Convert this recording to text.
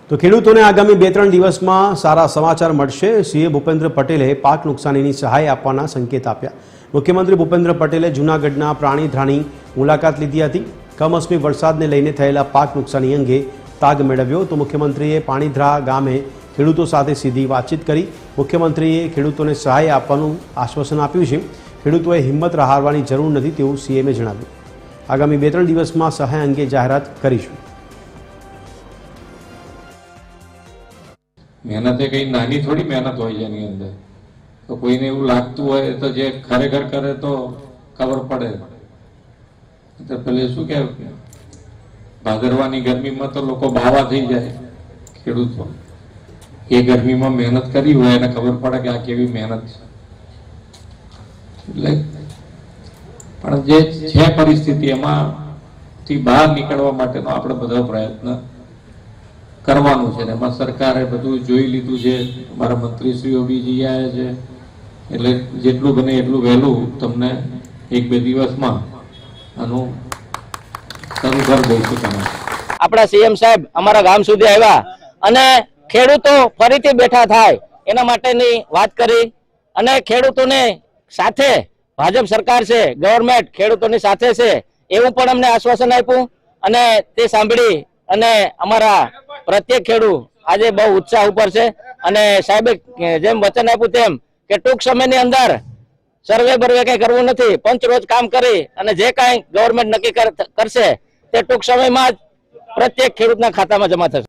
તો ખેડૂતોને આગામી 2-3 દિવસમાં સારા સમાચાર મળશે। સીએમ ભૂપેન્દ્ર પટેલે પાક નુકસાનીની સહાય આપવાના સંકેત આપ્યા। મુખ્યમંત્રી ભૂપેન્દ્ર પટેલે જૂનાગઢના પ્રાણીધ્રાની મુલાકાત લીધી હતી। કમોસમી વરસાદને લઈને થયેલા પાક નુકસાની અંગે તાગ મેળવ્યો। તો મુખ્યમંત્રીએ પાણીધ્રા ગામે ખેડૂતો સાથે સીધી વાતચીત કરી। મુખ્યમંત્રીએ ખેડૂતોને સહાય આપવાનું આશ્વાસન આપ્યું છે। ખેડૂતોએ હિંમત હારવાની જરૂર નથી તેવું સીએમએ જણાવ્યું। આગામી 2-3 દિવસમાં સહાય અંગે જાહેરાત કરીશું। मेहनत कई नानी थोड़ी मेहनत हो अंदर तो कोई ने लगतु हो तो जे खरेखर करे तो खबर पड़े। तो पहले शू के भादरवानी गर्मी में तो लोग बावा थी जाए खेडूत ये गर्मी में मेहनत करी हो खबर पड़े कि आ केवी मेहनत है परिस्थिति एमां थी बहार निकळवा माटेनो आपणे बधो प्रयत्न करवानुं छे। एमां सरकारे बधुं जोई लीधुं छे। अमारा मंत्रीश्रीओ बी जई आव्या छे એટલે જેટલું બને એટલું વહેલું તમને 1-2 દિવસમાં આનું શરૂ કરી દઈશું। તમે આપણા સીએમ સાહેબ અમારા ગામ સુધી આવ્યા અને ખેડૂતો ફરીથી બેઠા થાય એના માટેની વાત કરી અને ખેડૂતોને સાથે ભાજપ સરકાર છે, ગવર્નમેન્ટ ખેડૂતોની સાથે છે એવું પણ અમને આશ્વાસન આપ્યું અને તે સાંભળી અને અમારા प्रत्येक खेडू आज बहु उत्साह पर है। साहेबे जेम वचन आप्युं तेम के टूंक समयनी अंदर सर्वे बर्वे कई करवुं नथी, पंच रोज काम करी अने जे कांई गवर्नमेंट नक्की करशे ते टूंक समयमां ज प्रत्येक खेडूतना खातामां जमा थशे।